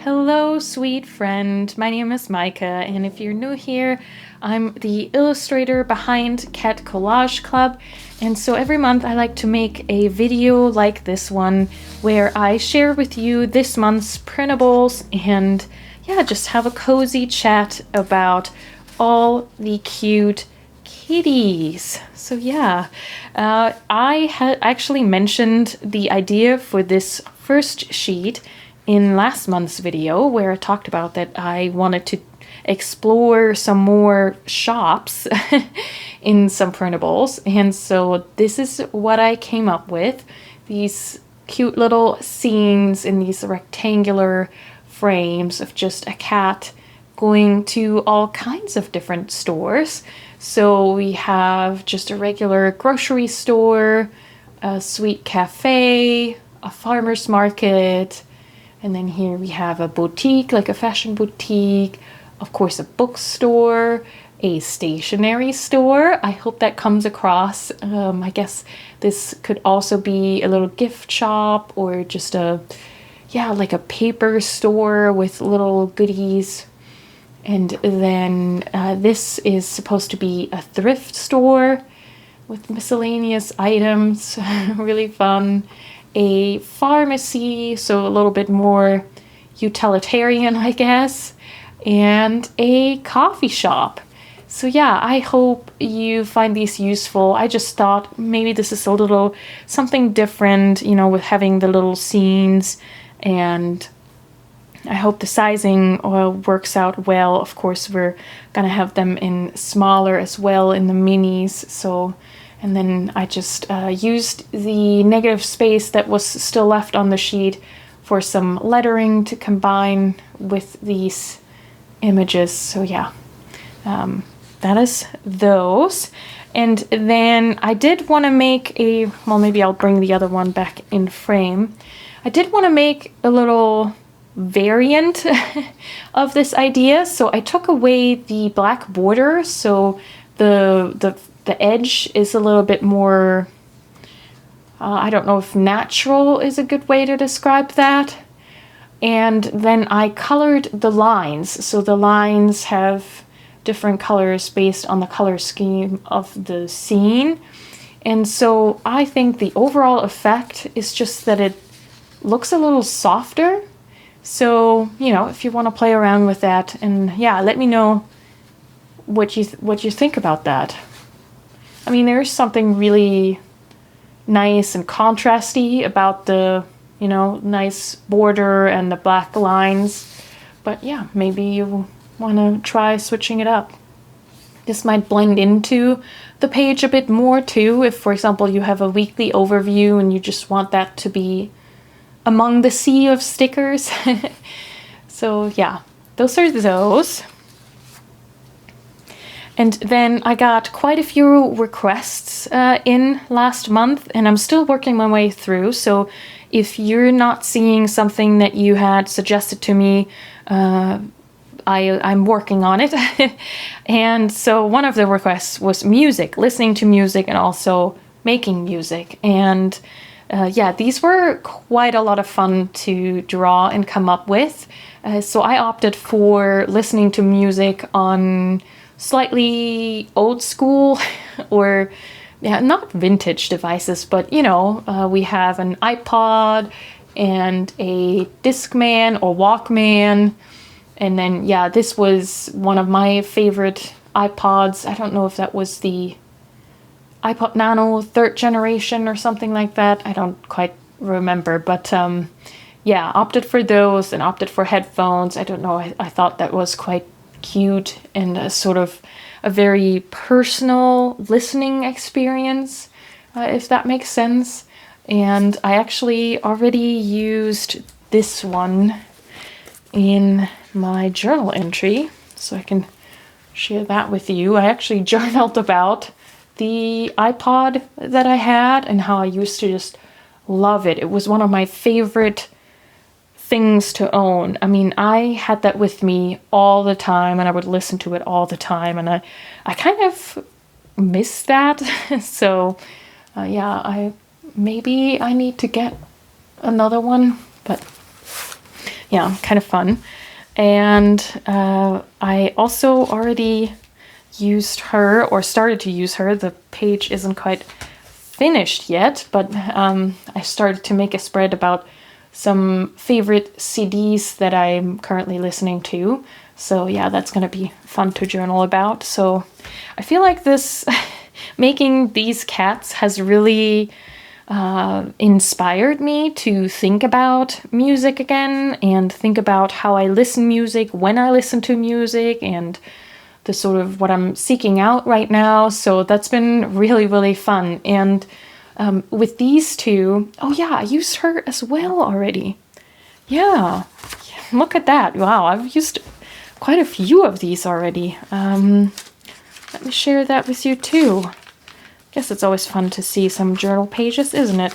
Hello, sweet friend. My name is Micah, and if you're new here, I'm the illustrator behind Collage Club. And so every month I like to make a video like this one where I share with you this month's printables and just have a cozy chat about all the cute kitties. So I had actually mentioned the idea for this first sheet in last month's video where I talked about that I wanted to explore some more shops in some printables, and so this is what I came up with. These cute little scenes in these rectangular frames of just a cat going to all kinds of different stores. So we have just a regular grocery store, a sweet cafe, a farmer's market, and then here we have a boutique, like a fashion boutique, of course a bookstore, a stationery store. I hope that comes across. I guess this could also be a little gift shop or just like a paper store with little goodies. And then this is supposed to be a thrift store with miscellaneous items, really fun. A pharmacy, so a little bit more utilitarian, I guess, and a coffee shop. So I hope you find these useful. I just thought maybe this is a little something different, with having the little scenes, and I hope the sizing works out well. Of course, we're gonna have them in smaller as well in the minis, and then I just used the negative space that was still left on the sheet for some lettering to combine with these images. So that is those. And then I did want to make maybe I'll bring the other one back in frame. I did want to make a little variant of this idea. So I took away the black border, so the edge is a little bit more, I don't know if natural is a good way to describe that. And then I colored the lines. So the lines have different colors based on the color scheme of the scene. And so I think the overall effect is just that it looks a little softer. So, if you want to play around with that, and let me know what you think about that. I mean, there's something really nice and contrasty about the, nice border and the black lines. But maybe you want to try switching it up. This might blend into the page a bit more too, if, for example, you have a weekly overview and you just want that to be among the sea of stickers. So those are those. And then I got quite a few requests in last month, and I'm still working my way through. So if you're not seeing something that you had suggested to me, I'm working on it. And so one of the requests was music, listening to music and also making music. And these were quite a lot of fun to draw and come up with. So I opted for listening to music on slightly old school or not vintage devices, but we have an iPod and a Discman or Walkman. And then this was one of my favorite iPods. I don't know if that was the iPod Nano 3rd generation or something like that. I don't quite remember, but opted for those and opted for headphones. I don't know, I thought that was quite cute and a sort of a very personal listening experience, if that makes sense. And I actually already used this one in my journal entry, so I can share that with you. I actually journaled about the iPod that I had and how I used to just love it. It was one of my favorite things to own. I mean, I had that with me all the time and I would listen to it all the time, and I kind of miss that. So maybe I need to get another one, but yeah, kind of fun. And I also already used her, or started to use her. The page isn't quite finished yet, but I started to make a spread about some favorite CDs that I'm currently listening to. So yeah, that's going to be fun to journal about. So I feel like this making these cats has really inspired me to think about music again, and think about how I listen music, when I listen to music, and the sort of what I'm seeking out right now. So that's been really, really fun. And with these two, oh yeah, I used her as well already. Yeah, look at that. Wow, I've used quite a few of these already. Let me share that with you too. Guess it's always fun to see some journal pages, isn't it?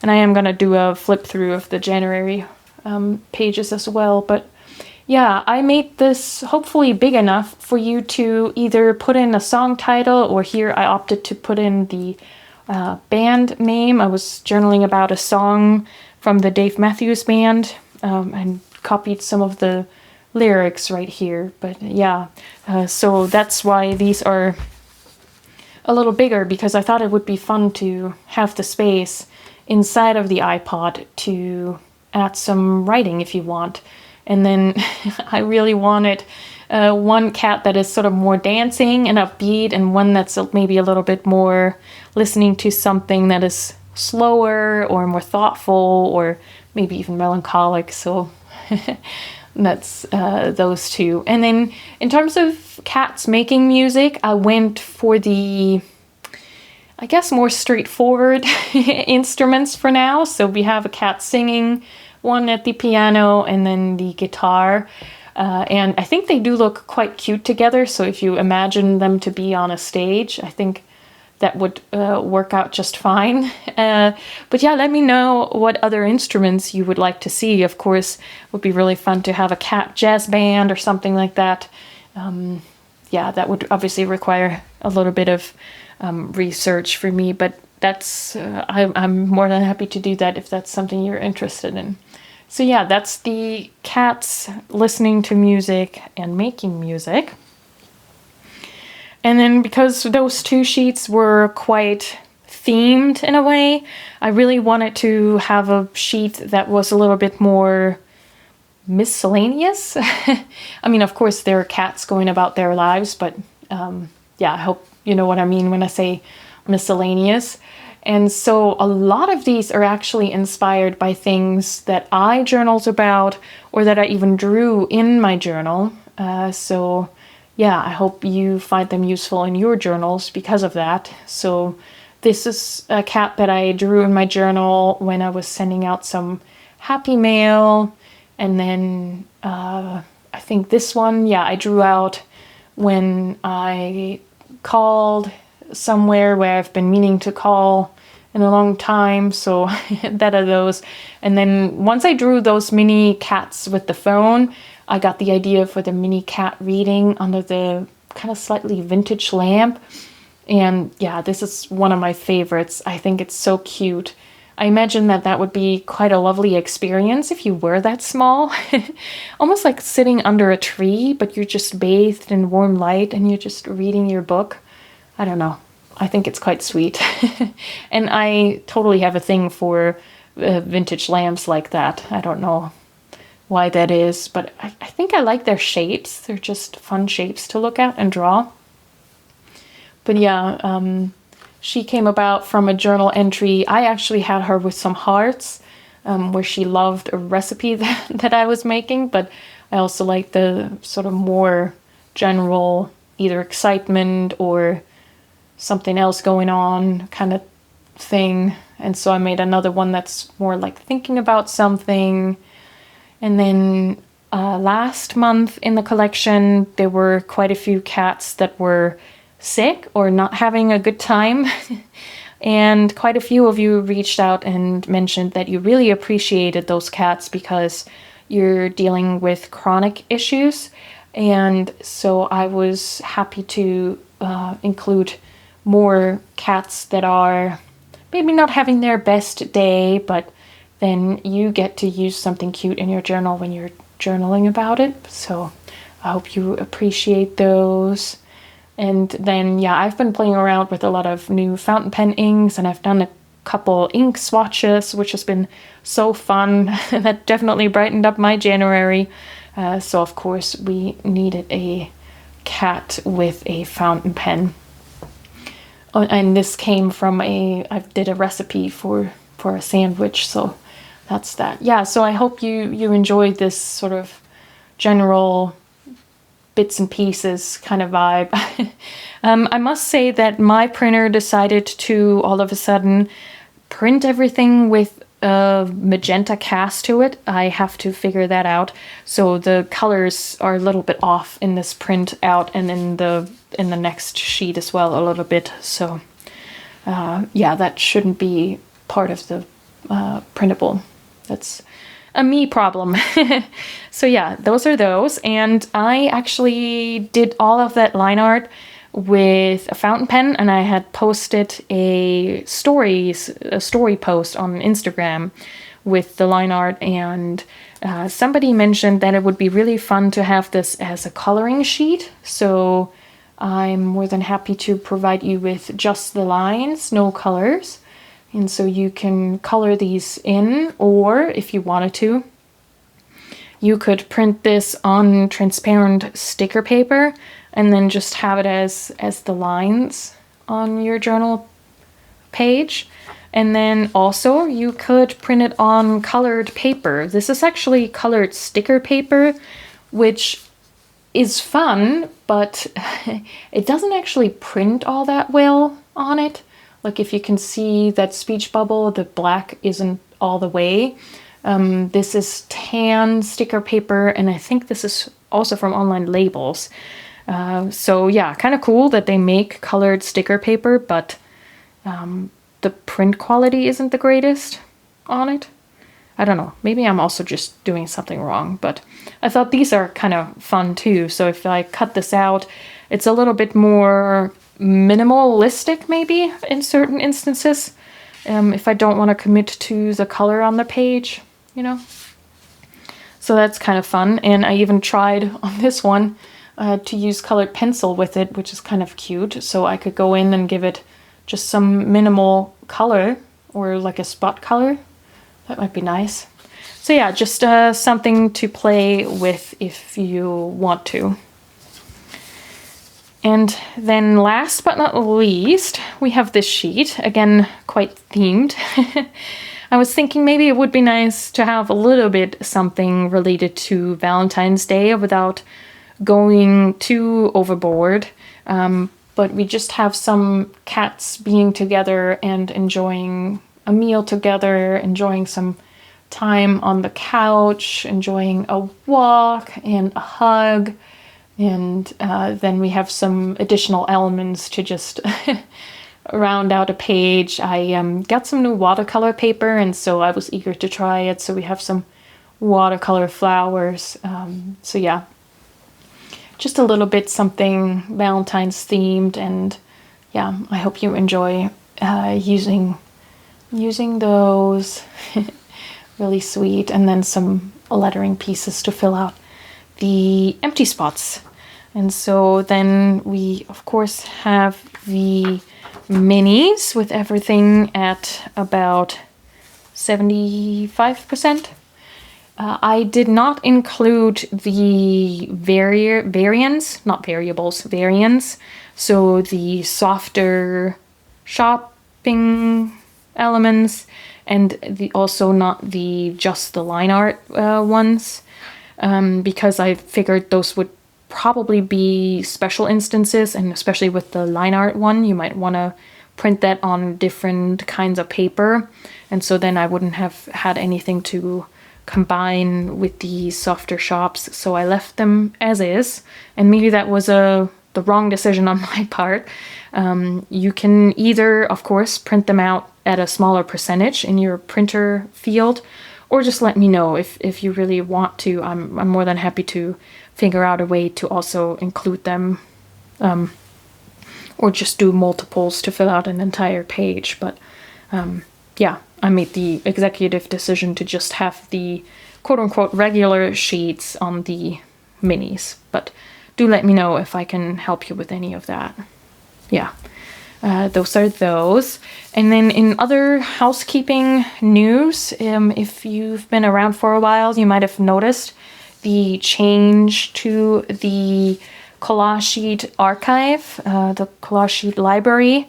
And I am going to do a flip through of the January pages as well. But yeah, I made this hopefully big enough for you to either put in a song title, or here I opted to put in the band name. I was journaling about a song from the Dave Matthews Band, and copied some of the lyrics right here. But yeah, so that's why these are a little bigger, because I thought it would be fun to have the space inside of the iPod to add some writing if you want. And then I really wanted one cat that is sort of more dancing and upbeat, and one that's maybe a little bit more listening to something that is slower or more thoughtful, or maybe even melancholic. So that's those two. And then in terms of cats making music, I went for the, I guess, more straightforward instruments for now. So we have a cat singing, one at the piano, and then the guitar. And I think they do look quite cute together. So if you imagine them to be on a stage, I think that would work out just fine. But yeah, let me know what other instruments you would like to see. Of course, it would be really fun to have a cat jazz band or something like that. Yeah, that would obviously require a little bit of research for me, but that's I'm more than happy to do that if that's something you're interested in. So yeah, that's the cats listening to music and making music. And then because those two sheets were quite themed in a way, I really wanted to have a sheet that was a little bit more miscellaneous. I mean, of course, there are cats going about their lives, but yeah, I hope you know what I mean when I say miscellaneous. And so a lot of these are actually inspired by things that I journaled about, or that I even drew in my journal. So yeah, I hope you find them useful in your journals because of that. So this is a cat that I drew in my journal when I was sending out some happy mail. And then I think this one, yeah, I drew out when I called somewhere where I've been meaning to call in a long time. So that are those. And then once I drew those mini cats with the phone, I got the idea for the mini cat reading under the kind of slightly vintage lamp. And yeah, this is one of my favorites. I think it's so cute. I imagine that that would be quite a lovely experience if you were that small. Almost like sitting under a tree, but you're just bathed in warm light and you're just reading your book. I don't know. I think it's quite sweet. And I totally have a thing for vintage lamps like that. I don't know why that is, but I think I like their shapes. They're just fun shapes to look at and draw. But yeah, she came about from a journal entry. I actually had her with some hearts, where she loved a recipe that I was making, but I also like the sort of more general, either excitement or something else going on kind of thing. And so I made another one that's more like thinking about something. And then last month in the collection, there were quite a few cats that were sick or not having a good time. And quite a few of you reached out and mentioned that you really appreciated those cats because you're dealing with chronic issues. And so I was happy to include more cats that are maybe not having their best day, but then you get to use something cute in your journal when you're journaling about it. So I hope you appreciate those. And then, yeah, I've been playing around with a lot of new fountain pen inks, and I've done a couple ink swatches, which has been so fun. That definitely brightened up my January. So of course we needed a cat with a fountain pen. Oh, and this came from I did a recipe for a sandwich, so that's that. Yeah, so I hope you enjoyed this sort of general bits and pieces kind of vibe. I must say that my printer decided to all of a sudden print everything with a magenta cast to it. I have to figure that out. So the colors are a little bit off in this print out, and in the next sheet as well a little bit. So yeah, that shouldn't be part of the printable. That's a me problem. So yeah, those are those. And I actually did all of that line art with a fountain pen, and I had posted a story post on Instagram with the line art, and somebody mentioned that it would be really fun to have this as a coloring sheet. So I'm more than happy to provide you with just the lines, no colors. And so you can color these in, or if you wanted to, you could print this on transparent sticker paper and then just have it as the lines on your journal page. And then also you could print it on colored paper. This is actually colored sticker paper, which is fun, but it doesn't actually print all that well on it. Like if you can see that speech bubble, the black isn't all the way. This is tan sticker paper, and I think this is also from Online Labels. So yeah, kind of cool that they make colored sticker paper, but the print quality isn't the greatest on it. I don't know, maybe I'm also just doing something wrong, but I thought these are kind of fun too. So if I cut this out, it's a little bit more minimalistic maybe in certain instances, if I don't want to commit to the color on the page, you know. So that's kind of fun. And I even tried on this one to use colored pencil with it, which is kind of cute. So I could go in and give it just some minimal color, or like a spot color. That might be nice. So yeah, just something to play with if you want to. And then last but not least, we have this sheet, again, quite themed. I was thinking maybe it would be nice to have a little bit something related to Valentine's Day without going too overboard. But we just have some cats being together and enjoying a meal together, enjoying some time on the couch, enjoying a walk and a hug. And then we have some additional elements to just round out a page. I got some new watercolor paper, and so I was eager to try it. So we have some watercolor flowers. So yeah, just a little bit something Valentine's themed. And yeah, I hope you enjoy using those. Really sweet. And then some lettering pieces to fill out the empty spots. And so then we of course have the minis with everything at about 75%. I did not include the variants, not variables, variants. So the softer shopping elements, and also not just the line art ones. Because I figured those would probably be special instances, and especially with the line art one, you might want to print that on different kinds of paper, and so then I wouldn't have had anything to combine with the softer shops, so I left them as is, and maybe that was the wrong decision on my part. You can either, of course, print them out at a smaller percentage in your printer field, or just let me know if you really want to. I'm more than happy to figure out a way to also include them, or just do multiples to fill out an entire page. But yeah, I made the executive decision to just have the quote-unquote regular sheets on the minis. But do let me know if I can help you with any of that. Yeah, those are those. And then in other housekeeping news, if you've been around for a while, you might have noticed the change to the collage sheet archive, the collage sheet library.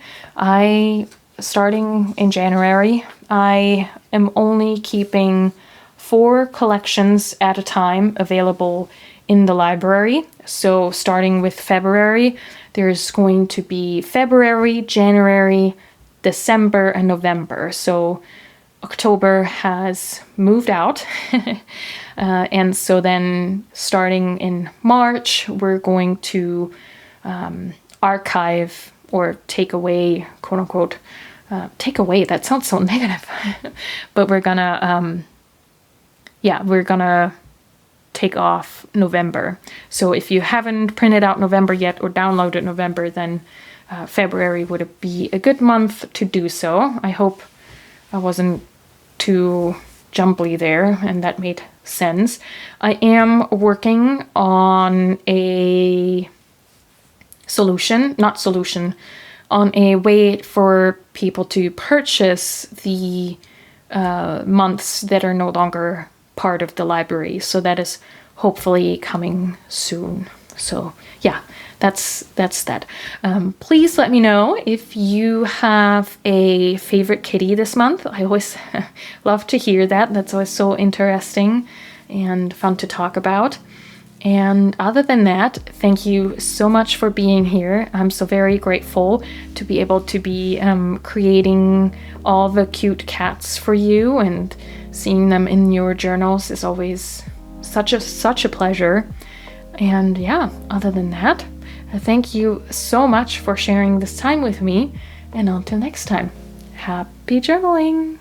Starting in January, I am only keeping 4 collections at a time available in the library. So starting with February, there's going to be February, January, December, and November. So October has moved out. And so then starting in March, we're going to archive or take away, quote unquote, take away, that sounds so negative. But we're gonna, we're gonna take off November. So if you haven't printed out November yet or downloaded November, then February would be a good month to do so. I hope I wasn't too jumbly there and that made sense. I am working on a on a way for people to purchase the months that are no longer part of the library. So that is hopefully coming soon. So yeah, that's that. Please let me know if you have a favorite kitty this month. I always love to hear that. That's always so interesting and fun to talk about. And other than that, thank you so much for being here. I'm so very grateful to be able to be creating all the cute cats for you, and seeing them in your journals is always such a pleasure. And yeah, other than that, thank you so much for sharing this time with me. And until next time, happy journaling!